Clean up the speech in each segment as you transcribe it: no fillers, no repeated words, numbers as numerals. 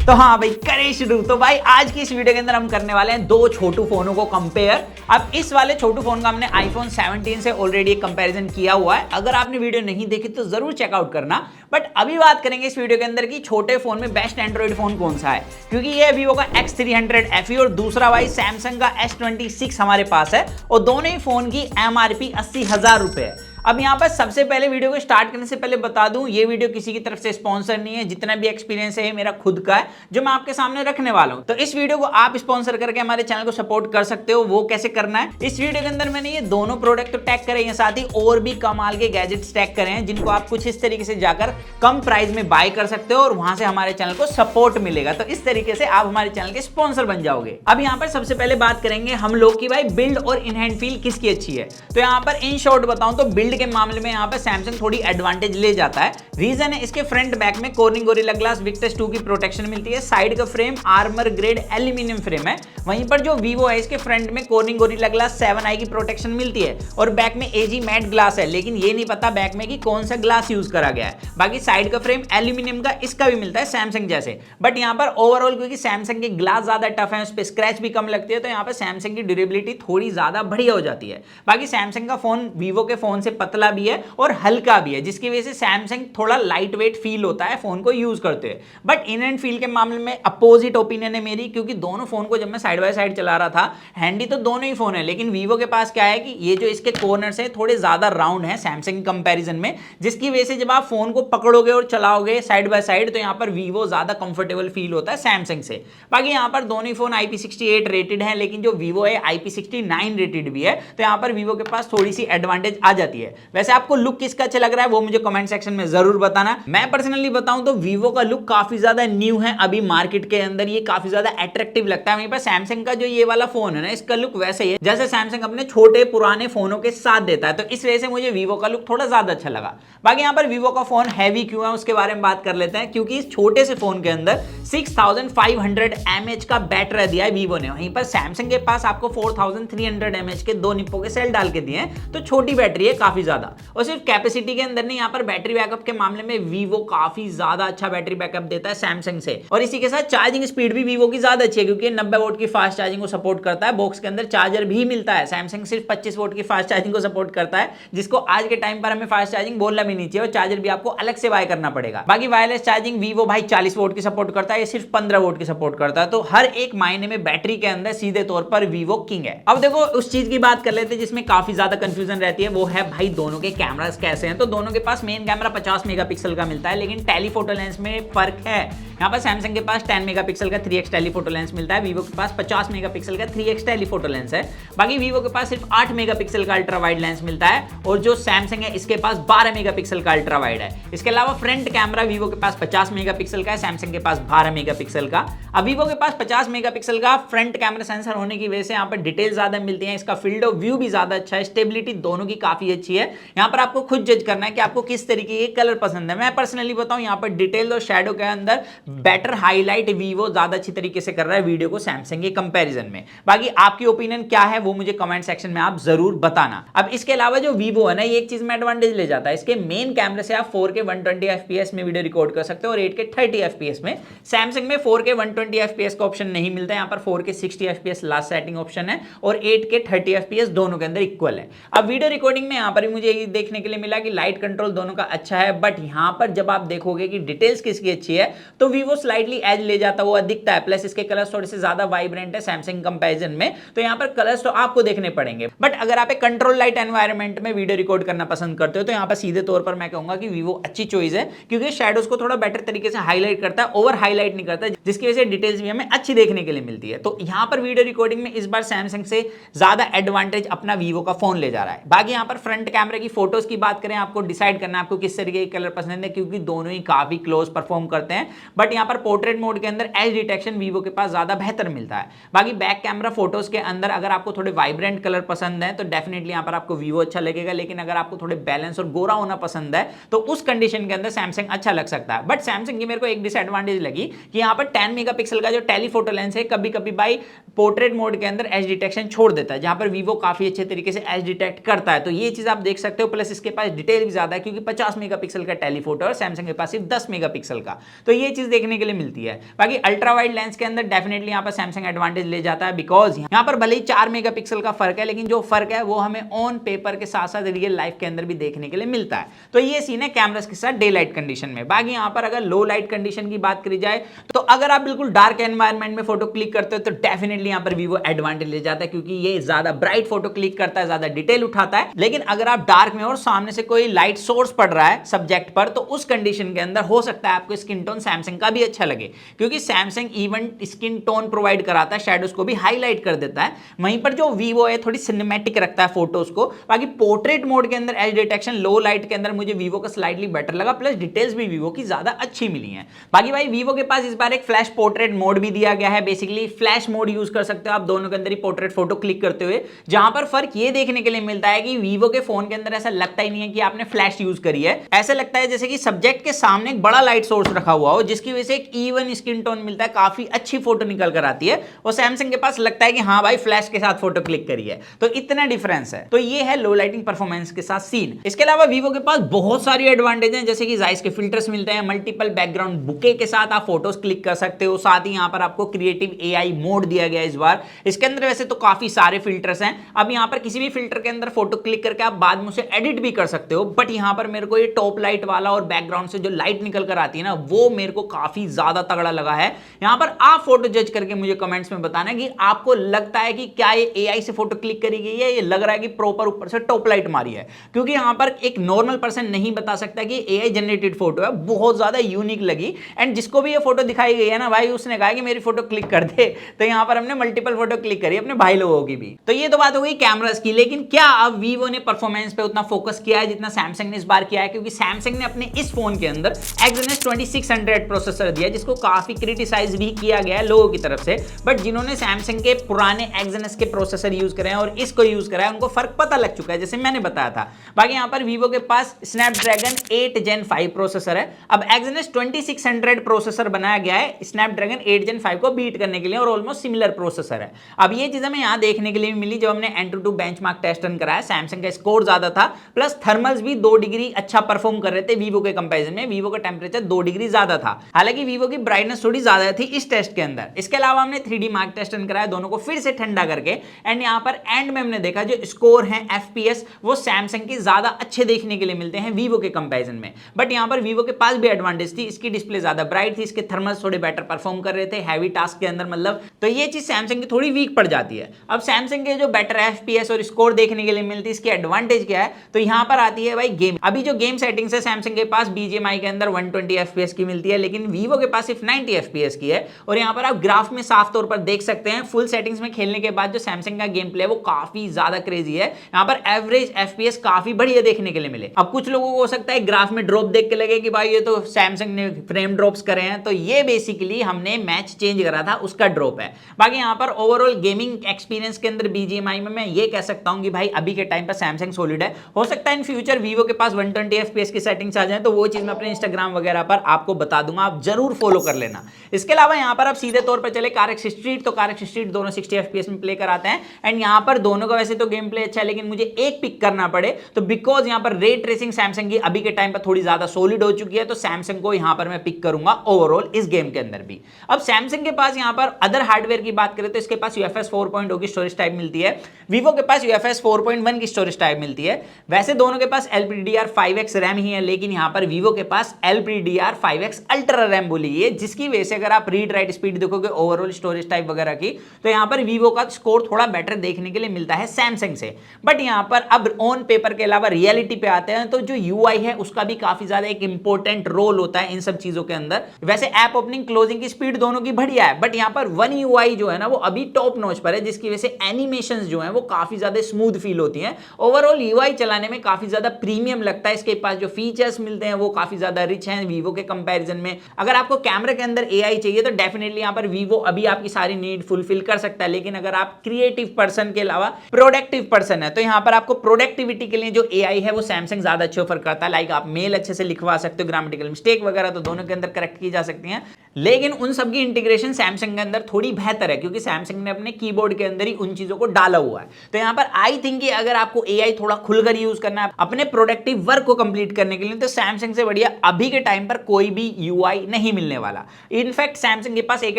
तो हाँ भाई करे शुरू। तो भाई आज की इस वीडियो के अंदर हम करने वाले हैं दो छोटू फोनों को कंपेयर। अब इस वाले छोटू फोन का हमने आईफोन 17 से ऑलरेडी एक कंपैरिजन किया हुआ है। अगर आपने वीडियो नहीं देखी तो जरूर चेकआउट करना। बट अभी बात करेंगे इस वीडियो के अंदर कि छोटे फोन में बेस्ट एंड्रॉइड फोन कौन सा है, क्योंकि ये वीवो का X300 FE और दूसरा भाई सैमसंग का S26 हमारे पास है और दोनों ही फोन की MRP 80,000 रुपए है। अब यहाँ पर सबसे पहले वीडियो को स्टार्ट करने से पहले बता दूं, ये वीडियो किसी की तरफ से स्पॉन्सर नहीं है। जितना भी एक्सपीरियंस है मेरा खुद का है जो मैं आपके सामने रखने वाला हूं। तो इस वीडियो को आप स्पॉन्सर करके हमारे चैनल को सपोर्ट कर सकते हो। वो कैसे करना है, इस वीडियो के अंदर मैंने ये दोनों प्रोडक्ट तो टैग करे हैं, साथ ही और भी कमाल के गैजेट्स टैग करे हैं जिनको आप कुछ इस तरीके से जाकर कम प्राइस में बाय कर सकते हो और वहां से हमारे चैनल को सपोर्ट मिलेगा। तो इस तरीके से आप हमारे चैनल के स्पॉन्सर बन जाओगे। अब यहाँ पर सबसे पहले बात करेंगे हम लोग की भाई बिल्ड और इन हैंड फील किसकी अच्छी है। तो यहाँ पर इन शॉर्ट बताऊं तो बिल्ड के मामले में यहाँ सैमसंग थोड़ी एडवांटेज ले जाता है। रीजन है इसके फ्रंट बैक में कॉर्निंग गोरिल्ला ग्लास विक्टस 2 की प्रोटेक्शन मिलती है। साइड का frame armour grade aluminium frame है। वहीं पर जो वीवो है इसके फ्रंट में कॉर्निंग गोरिल्ला ग्लास 7i की प्रोटेक्शन मिलती है और बैक में एजी मैट ग्लास है, लेकिन ये नहीं पता बैक में कि कौन सा ग्लास यूज करा गया है। बाकी साइड का फ्रेम एल्यूमिनियम का इसका भी मिलता है सैमसंग जैसे। बट यहाँ पर ओवरऑल क्योंकि सैमसंग के ग्लास ज्यादा टफ है, उस पर स्क्रैच भी कम लगती है, तो यहाँ पर सैमसंग की ड्यूरेबिलिटी थोड़ी ज्यादा बढ़िया हो जाती है। बाकी सैमसंग का फोन वीवो के फोन से पतला भी है और हल्का भी है, जिसकी वजह से सैमसंग थोड़ा लाइट वेट फील होता है फोन को यूज करते हुए। बट इन एंड फील के मामले में अपोजिट ओपिनियन है मेरी, क्योंकि दोनों फोन को जब मैं साइड बाय साइड चला रहा था, हैंडी तो दोनों ही फोन है, लेकिन वीवो के पास क्या है कि ये जो इसके कॉर्नर्स हैं थोड़े ज्यादा राउंड हैं सैमसंग के कंपैरिजन में, जिसकी वजह से जब आप फोन को पकड़ोगे और चलाओगे साइड बाय साइड तो यहाँ पर वीवो ज्यादा कंफर्टेबल फील होता है सैमसंग से। बाकी यहाँ पर दोनों ही फोन IP68 रेटेड है, लेकिन जो वीवो है IP69 रेटेड भी है, तो यहाँ पर वीवो के पास थोड़ी सी एडवांटेज आ जाती है। वैसे आपको लुक किसका अच्छा लग रहा है वो मुझे कमेंट सेक्शन में जरूर बताना। मैं पर्सनली बताऊं तो वीवो का लुक काफी ज्यादा न्यू है, अभी मार्केट के अंदर ये काफी ज्यादा अट्रैक्टिव लगता है। वहीं पर सैमसंग का जो ये वाला फोन है ना, इसका लुक वैसे ही है जैसे सैमसंग अपने छोटे पुराने फोनों के साथ देता है, तो इस वजह से मुझे वीवो का लुक थोड़ा ज्यादा अच्छा लगा। बाकी यहाँ पर वीवो का फोन हैवी क्यों है उसके बारे में बात कर लेते हैं, क्योंकि इस छोटे से फोन के अंदर 6500 mAh का बैटरी दिया है वीवो ने। वहीं पर सैमसंग के पास आपको 4300 mAh के दो निप्पो के सेल डाल के दिए हैं, तो छोटी बैटरी है काफी ज्यादा। और सिर्फ कैपेसिटी के अंदर नहीं, यहाँ पर बैटरी बैकअप के मामले में वीवो काफी ज्यादा अच्छा बैटरी बैकअप देता है सैमसंग से। और इसी के साथ चार्जिंग स्पीड भी वीवो की ज्यादा अच्छी है, क्योंकि 90 वोल्ट की फास्ट चार्जिंग को सपोर्ट करता है। बॉक्स के अंदर चार्जर भी मिलता है, सैमसंग सिर्फ 25 वोल्ट की फास्ट चार्जिंग को सपोर्ट करता है, जिसको आज के टाइम पर हमें फास्ट चार्जिंग बोलना भी नहीं चाहिए और चार्जर भी आपको अलग से बाय करना पड़ेगा। बाकी वायरलेस चार्जिंग वीवो भाई 40 वोल्ट की सपोर्ट करता है, ये सिर्फ 15 वोल्ट की सपोर्ट करता है। तो हर एक मायने में बैटरी के अंदर सीधे तौर पर वीवो किंग है। अब देखो उस चीज की बात कर लेते हैं जिसमें काफी ज्यादा कंफ्यूजन रहती है, वो है भाई दोनों के कैमरास कैसे हैं। तो दोनों के पास मेन कैमरा 50 मेगापिक्सल का मिलता है, लेकिन टेलीफोटो लेंस में फर्क है। यहाँ पर सैमसंग के पास 10 मेगापिक्सल का 3x टेलीफोटो लेंस मिलता है, वीवो के पास 50 मेगापिक्सल का 3x टेलीफोटो लेंस है। बाकी वीवो के पास सिर्फ 8 मेगापिक्सल का अल्ट्रा वाइड लेंस मिलता है और जो सैमसंग है इसके पास 12 मेगापिक्सल का अल्ट्रा वाइड है। इसके अलावा फ्रंट कैमरा वीवो के पास 50 मेगापिक्सल का है, सैमसंग के पास 12 मेगापिक्सल का। अब वीवो के पास 50 मेगापिक्सल का फ्रंट कैमरा सेंसर होने की वजह से यहाँ पर डिटेल ज्यादा मिलती है, इसका फील्ड ऑफ व्यू भी ज्यादा अच्छा है, स्टेबिलिटी दोनों की काफी अच्छी है। यहाँ पर आपको खुद जज करना है कि आपको किस तरीके के कलर पसंद है। मैं पर्सनली बताऊं यहाँ पर डिटेल और शैडो के अंदर बेटर हाईलाइट वीवो ज्यादा अच्छी तरीके से कर रहा है वीडियो को सैमसंग के कंपैरिजन में। बाकी आपकी ओपिनियन क्या है वो मुझे कमेंट सेक्शन में आप जरूर बताना। अब इसके अलावा जो वीवो है ना, ये एक चीज में एडवांटेज ले जाता है, इसके मेन कैमरे से आप 4K 120 FPS में वीडियो रिकॉर्ड कर सकते हो और 8K 30 FPS में। सैमसंग में 4K 120 FPS का ऑप्शन नहीं मिलता है, यहाँ पर 4K 60 FPS last setting option है और 8K 30 FPS दोनों के अंदर इक्वल है। अब वीडियो रिकॉर्डिंग में यहाँ पर मुझे ये देखने के लिए मिला कि लाइट कंट्रोल दोनों का अच्छा है, बट यहाँ पर जब आप देखोगे कि डिटेल्स किसकी अच्छी है तो वीवो स्लाइटली एज ले जाता हुआ दिखता है। प्लस इसके कलर्स थोड़े से ज्यादा वाइब्रेंट है सैमसंग कंपैरिजन में, तो यहाँ पर कलर्स तो आपको देखने पड़ेंगे। बट अगर आप एक कंट्रोल लाइट एनवायरनमेंट में वीडियो रिकॉर्ड करना पसंद करते हो तो यहाँ पर सीधे तौर पर मैं कहूंगा कि वीवो अच्छी चॉइस है, क्योंकि शैडोज को थोड़ा बेटर तरीके से हाईलाइट करता है, ओवर हाईलाइट नहीं करता, जिसकी वजह से डिटेल्स भी हमें अच्छी देखने के लिए मिलती है। तो यहाँ पर वीडियो रिकॉर्डिंग में इस बार सैमसंग से ज्यादा एडवांटेज अपना वीवो का फोन ले जा रहा है। बाकी यहाँ पर फ्रंट कैमरे की फोटोज की बात करें, आपको डिसाइड करना है आपको किस तरीके के कलर पसंद है, क्योंकि दोनों ही काफी क्लोज परफॉर्म करते हैं। बट यहाँ पर पोर्ट्रेट मोड के अंदर एज डिटेक्शन वीवो के पास ज्यादा बेहतर मिलता है। बाकी बैक कैमरा फोटोज के अंदर अगर आपको थोड़े वाइब्रेंट कलर पसंद है तो डेफिनेटली यहाँ पर आपको वीवो अच्छा लगेगा, लेकिन अगर आपको थोड़े बैलेंस और गोरा होना पसंद है तो उस कंडीशन के अंदर सैमसंग अच्छा लग सकता है। बट सैमसंग की मेरे को एक डिसएडवांटेज लगी कि यहाँ पर 10 मेगापिक्सल का जो टेलीफोटो लेंस है कभी कभी बाई पोर्ट्रेट मोड के अंदर एज डिटेक्शन छोड़ देता है, जहां पर वीवो काफी अच्छे तरीके से एज डिटेक्ट करता है। तो ये चीज आप देख सकते हो, प्लस इसके पास डिटेल भी ज्यादा है क्योंकि 50 मेगापिक्सल का टेलीफोटो और सैमसंग के पास सिर्फ 10 मेगापिक्सल का, तो ये चीज देखने के लिए मिलती है। बाकी अल्ट्रा वाइड लेंस के अंदर डेफिनेटली यहाँ पर सैमसंग एडवांटेज ले जाता है, बिकॉज यहाँ पर भले ही 4 मेगापिक्सल का फर्क है, लेकिन जो फर्क है वो हमें ऑन पेपर के साथ साथ रियल लाइफ के अंदर भी देखने के लिए मिलता है। तो ये सीन है कैमरास के साथ डे लाइट कंडीशन में। बाकी यहाँ पर अगर लो लाइट कंडीशन की बात करी जाए तो अगर आप बिल्कुल डार्क एनवायरनमेंट में फोटो क्लिक करते हो तो डेफिनेटली यहाँ पर वीवो एडवांटेज ले जाता है, क्योंकि ये ज्यादा ब्राइट फोटो क्लिक करता है, ज्यादा डिटेल उठाता है। लेकिन अगर आप डार्क में और सामने से कोई लाइट सोर्स पड़ रहा है सब्जेक्ट पर, तो उस कंडीशन के अंदर हो सकता है आपको स्किन टोन सैमसंग का भी अच्छा लगे, क्योंकि Samsung even skin tone provide कराता है, शैडोज को भी हाईलाइट कर देता है। वहीं पर जो वीवो है थोड़ी सिनेमैटिक रखता है फोटोज को। बाकी पोर्ट्रेट मोड के अंदर एज डिटेक्शन लो लाइट के अंदर मुझे वीवो का स्लाइटली बेटर लगा, प्लस डिटेल्स भी वीवो की ज्यादा अच्छी मिली हैं। बाकी भाई वीवो के पास इस बार एक फ्लैश पोर्ट्रेट मोड भी दिया गया है। बेसिकली फ्लैश मोड यूज कर सकते हो आप दोनों के अंदर ही पोर्ट्रेट फोटो क्लिक करते हुए, जहां पर फर्क ये देखने के लिए मिलता है कि वीवो के फोन के अंदर ऐसा लगता ही नहीं है कि आपने फ्लैश यूज करी है। ऐसा लगता है जैसे कि सब्जेक्ट के सामने एक बड़ा लाइट सोर्स रखा हुआ हो, जिसकी वजह से एक इवन स्किन टोन मिलता है, काफी अच्छी फोटो निकल कर आती है। और सैमसंग के पास लगता है कि हाँ भाई फ्लैश के साथ फोटो क्लिक करी है, तो इतना डिफरेंस है। तो ये है लो लाइटिंग परफॉर्मेंस के साथ सीन। इसके अलावा वीवो के पास बहुत सारी एडवांटेज हैं, जैसे कि जाइस के फिल्टर्स मिलते हैं, मल्टीपल बैकग्राउंड बुके के साथ आप फोटोज क्लिक कर सकते हो। साथ ही यहाँ पर आपको क्रिएटिव एआई मोड दिया गया इस बार। इसके अंदर वैसे तो काफी सारे फिल्टर्स हैं, अब यहाँ पर किसी भी फिल्टर के अंदर फोटो क्लिक करके आप बाद में उसे एडिट भी कर सकते हो। बट यहाँ पर मेरे को ये टॉप लाइट वाला और बैकग्राउंड से जो लाइट निकल कर आती है ना, वो मेरे को काफी ज्यादा तगड़ा लगा है। यहाँ पर आप फोटो जज करके मुझे कमेंट्स में बताना कि आपको लगता है कि क्या ये एआई से फोटो क्लिक करी गई है, ये लग रहा है कि प्रॉपर ऊपर से टॉप लाइट मारी है। क्योंकि यहाँ पर एक नॉर्मल पर्सन नहीं बता सकता कि एआई जनरेटेड फोटो है, बहुत ज्यादा यूनिक लगी। एंड जिसको भी ये फोटो दिखाई गई है ना भाई, उसने कहा कि मेरी फोटो क्लिक कर दे, तो यहाँ पर हमने मल्टीपल फोटो क्लिक करी अपने भाई लोगों की भी। तो ये तो बात हो गई कैमरास की, लेकिन क्या अब वीवो ने परफॉर्मेंस पे उतना फोकस किया है जितना सैमसंग ने इस बार किया है? क्योंकि सैमसंग ने अपने इस फोन के अंदर Exynos 2600 प्रोसेसर दिया, जिसको काफी क्रिटिसाइज भी किया गया है लोगों की तरफ से। बट जिन्होंने सैमसंग के पुराने Exynos के प्रोसेसर यूज करे हैं और इसको यूज करा है, उनको फर्क पता लग चुका है, जैसे मैंने बताया था। बाकी यहाँ पर वीवो के पास स्नैपड्रैगन 8 Gen 5 प्रोसेसर है। अब Exynos 2600 प्रोसेसर बनाया गया है स्नैपड्रैगन 8 Gen 5 को बीट करने के लिए, और ऑलमोस्ट सिमिलर प्रोसेसर है। अब ये चीज हमें यहाँ देखने के लिए मिली जब हमने Antutu बेंचमार्क टेस्ट रन कराया। सैमसंग का स्कोर ज्यादा था, प्लस थर्मल्स भी 2 डिग्री अच्छा परफॉर्म कर रहे थे वीवो के कंपैरिजन में। वीवो का टेंपरेचर 2 डिग्री ज्यादा था, हालांकि वीवो की ब्राइटनेस थोड़ी ज्यादा थी इस टेस्ट के अंदर। इसके अलावा हमने 3D मार्क टेस्ट रन कराया, दोनों को फिर से ठंडा करके। एंड यहाँ पर एंड में हमने देखा जो स्कोर है FPS, वो सैमसंग के ज्यादा अच्छे देखने के लिए मिलते हैं वीवो के कंपैरिजन में। बट यहाँ पर वीवो के पास भी एडवांटेज थी, इसकी डिस्प्ले ज्यादा ब्राइट थी, इसके थर्मल्स थोड़े बेटर परफॉर्म कर रहे थे हैवी टास्क के अंदर, मतलब तो ये चीज सैमसंग की थोड़ी वीक पड़ जाती है। अब सैमसंग के जो बेटर FPS और स्कोर देखने के लिए मिलती है, इसकी एडवांटेज क्या है? तो यहाँ पर आती है भाई गेम। अभी जो गेम सेटिंग्स है सैमसंग के पास BGMI के अंदर 120 FPS की मिलती है, लेकिन वीवो के पास सिर्फ 90 FPS की है। और यहाँ पर आप ग्राफ में साफ तौर पर देख सकते हैं, फुल सेटिंग्स में खेलने के बाद जो सैमसंग का गेम प्ले है वो काफी ज्यादा क्रेजी है। यहाँ पर एवरेज FPS काफी बढ़िया देखने के लिए मिले। अब कुछ लोगों को हो सकता है ग्राफ में ड्रॉप देख के लगे कि भाई ये तो सैमसंग ने फ्रेम ड्रॉप्स करे हैं, तो ये बेसिकली हमने मैच चेंज करा था उसका ड्रॉप है। बाकी यहाँ पर ओवरऑल गेमिंग एक्सपीरियंस के अंदर BGMI में मैं ये कह सकता हूँ कि भाई अभी के टाइम पर सैमसंग सॉलिड है। हो सकता है इन फ्यूचर वीवो के पास 120 FPS की सेटिंग्स आ जाए, तो वो चीज मैं अपने इंस्टाग्राम वगैरह पर आपको बता दूंगा, आप जरूर फॉलो कर लेना। इसके अलावा यहाँ पर आप सीधे तौर पर चले CarX Street, तो CarX Street दोनों 60 FPS में प्ले कराते हैं। एंड यहाँ पर दोनों का वैसे तो गेम प्ले अच्छा है, लेकिन मुझे एक पिक करना पड़े तो बिकॉज यहाँ पर रे ट्रेसिंग सैमसंग की अभी के टाइम पर थोड़ी ज्यादा सॉलिड हो चुकी है, तो सैमसंग को यहाँ पर मैं पिक करूंगा ओवरऑल इस गेम के अंदर भी। अब सैमसंग के पास यहाँ पर अदर हार्डवेयर की बात करें तो इसके पास UFS 4.0 की स्टोरेज टाइप मिलती है, वीवो के पास UFS 4.1 की स्टोरेज टाइप मिलती है। वैसे दोनों के पास LPDDR5X रैम ही है, लेकिन यहाँ पर वीवो के पास LPDDR5X अल्ट्रा रैम बोली है, जिसकी वजह से अगर आप रीड राइट स्पीड देखोगे ओवरऑल स्टोरेज टाइप वगैरह की, तो यहाँ पर वीवो का स्कोर थोड़ा बेटर देखने के लिए मिलता है सैमसंग से। बट यहाँ पर अब ऑन पेपर के अलावा रियलिटी पे आते हैं, तो जो UI है उसका भी काफी ज्यादा एक इंपॉर्टेंट रोल होता है इन सब चीजों के अंदर। वैसे ऐप ओपनिंग क्लोजिंग की स्पीड दोनों की बढ़िया है, बट यहाँ पर One UI जो है ना वो अभी टॉप नॉच पर है, जिसकी वजह से एनिमेशंस जो है वो काफी ज्यादा स्मूथ फील होती हैं। ओवरऑल UI चलाने में काफी ज्यादा प्रीमियम लगता है। इसके पास जो फीचर्स मिलते हैं वो काफी ज्यादा रिच हैं वीवो के कंपैरिजन में। अगर आपको कैमरे के अंदर AI चाहिए तो डेफिनेटली यहाँ पर वीवो अभी आपकी सारी नीड फुलफिल कर सकता है, लेकिन अगर आप क्रिएटिव पर्सन के अलावा प्रोडक्टिव पर्सन है तो यहाँ पर आपको प्रोडक्टिविटी के लिए जो AI है वो सैमसंग ज्यादा अच्छे ऑफर करता है। लाइक आप मेल अच्छे से लिखवा सकते हो, ग्रामेटिकल मिस्टेक वगैरह तो दोनों के अंदर करेक्ट की जा सकती हैं, लेकिन उन सब की इंटीग्रेशन सैमसंग के अंदर थोड़ी बेहतर है, क्योंकि सैमसंग ने अपने कीबोर्ड के अंदर ही उन चीजों को डाला हुआ है। तो यहाँ पर आई थिंक कि अगर आपको AI थोड़ा थोड़ा खुलकर यूज करना है, अपने प्रोडक्टिव वर्क को कंप्लीट करने के लिए, तो सैमसंग से बढ़िया अभी के टाइम पर कोई भी यूआई नहीं मिलने वाला। इनफैक्ट सैमसंग के पास एक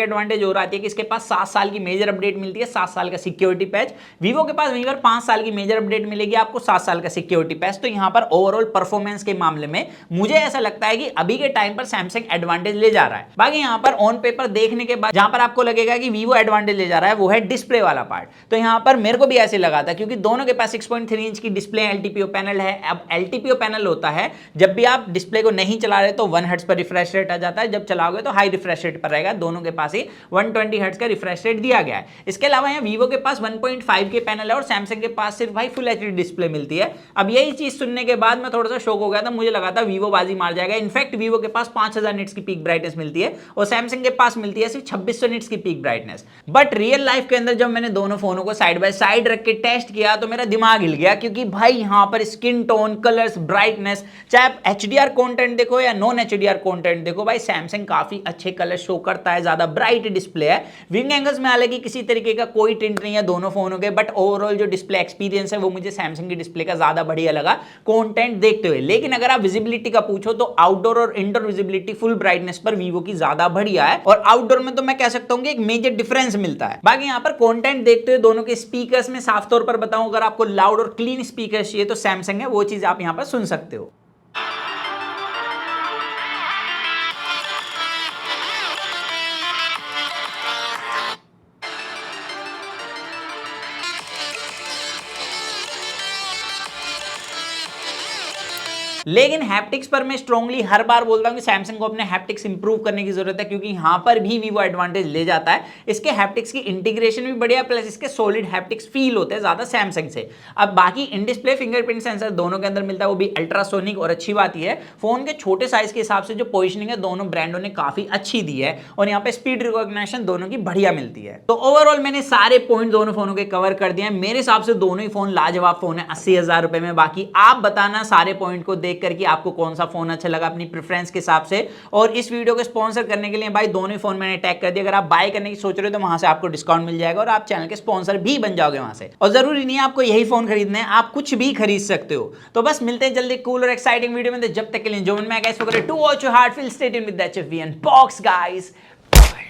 एडवांटेज और आती है कि इसके पास 7 साल की मेजर अपडेट मिलती है, 7 साल का सिक्योरिटी पैच। वीवो के पास वहीं पर 5 साल की मेजर अपडेट मिलेगी आपको, 7 साल का सिक्योरिटी पैच। तो यहां पर ओवरऑल परफॉर्मेंस के मामले में मुझे ऐसा लगता है कि अभी के टाइम पर सैमसंग एडवांटेज ले जा रहा है। बाकी यहां पर ऑन पेपर देखने के बाद जहां पर आपको लगेगा कि वीवो एडवांटेज ले जा रहा है वो है डिस्प्ले वाला पार्ट। तो यहां पर मेरे को भी ऐसे लगा था, क्योंकि दोनों के पास 6.3 इंच की डिस्प्ले एलटीपीओ पैनल है। अब एलटीपीओ पैनल होता है जब भी आप डिस्प्ले को नहीं चला रहे तो 1 हर्ट्ज पर रिफ्रेश रेट आ जाता है, जब चलाओगे तो हाई रिफ्रेश रेट पर रहेगा। दोनों के पास ही 120 हर्ट्ज का रिफ्रेश रेट दिया गया है। इसके अलावा यहाँ वीवो के पास 1.5 के पैनल है और सैमसंग के पास सिर्फ भाई फुल एचडी डिस्प्ले मिलती है। अब यही चीज सुनने के बाद मैं थोड़ा सा शॉक हो गया था, मुझे लगा था वीवो बाजी मार जाएगा। इनफैक्ट वीवो के पास 5000 निट्स की पीक ब्राइटनेस मिलती है और सैमसंग के पास मिलती है सिर्फ 2600 निट्स की peak brightness. But real life के अंदर जब मैंने दोनों फोनों को साइड बाय साइड रख के टेस्ट किया तो मेरा दिमाग हिल गया, क्योंकि भाई यहां पर स्किन टोन, कलर्स, ब्राइटनेस, चाहे आप एचडीआर कंटेंट देखो या नॉन एचडीआर कंटेंट देखो, भाई सैमसंग काफी अच्छे कलर शो करता है, ज्यादा ब्राइट डिस्प्ले है। विंग एंगल्स में हालांकि किसी तरीके का कोई टिंट नहीं है दोनों फोनों के, बट ओवरऑल जो डिस्प्ले एक्सपीरियंस है वो मुझे सैमसंग की डिस्प्ले का ज्यादा बढ़िया लगा कंटेंट देखते हुए। लेकिन अगर आप विजिबिलिटी का पूछो तो आउटडोर और इंडोर विजिबिलिटी फुल ब्राइटनेस पर वीवो की ज्यादा बढ़िया है, और आउटडोर में तो मैं कह सकता हूं कि एक मेजर डिफरेंस मिलता है। बाकी यहां पर कंटेंट देखते हुए दोनों के स्पीकर्स में साफ तौर पर बताऊं, अगर आपको लाउड और क्लीन स्पीकर चाहिए तो सैमसंग है, वो चीज आप यहां पर सुन सकते हो। लेकिन हैप्टिक्स पर मैं स्ट्रांगली हर बार बोलता हूं कि सैमसंग को अपने हैप्टिक्स इंप्रूव करने की जरूरत है, क्योंकि यहां पर भी वीवो एडवांटेज ले जाता है। इसके हैप्टिक्स की इंटीग्रेशन भी बढ़िया, प्लस इसके सॉलिड हैप्टिक्स फील होते हैं ज्यादा सैमसंग से। अब बाकी इन डिस्प्ले फिंगरप्रिंट सेंसर दोनों के अंदर मिलता है, वो भी अल्ट्रासोनिक, और अच्छी बात यह है फोन के छोटे साइज के हिसाब से जो पोजिशनिंग है दोनों ब्रांडों ने काफी अच्छी दी है, और यहाँ पे स्पीड रिकॉग्निशन दोनों की बढ़िया मिलती है। तो ओवरऑल मैंने सारे पॉइंट दोनों फोनों के कवर कर दिए हैं। मेरे हिसाब से दोनों ही फोन लाजवाब फोन है 80,000 रुपए में। बाकी आप बताना सारे पॉइंट को देख करके आपको कौन सा फोन अच्छा लगा अपनी प्रेफरेंस के हिसाब से। और इस वीडियो को स्पॉन्सर करने के लिए भाई दोनों ही फोन मैंने टैग कर दिया, अगर आप बाय करने की सोच रहे हो तो वहां से आपको डिस्काउंट मिल जाएगा और आप चैनल के स्पॉन्सर भी बन जाओगे वहां से। और जरूरी नहीं है आपको यही फोन खरीदना है, आप कुछ भी खरीद सकते हो। तो बस मिलते हैं जल्दी कूल और एक्साइटिंग वीडियो में। जब तक के लिए जो मन में guys to watch your heart feel stay tuned with that and box guys.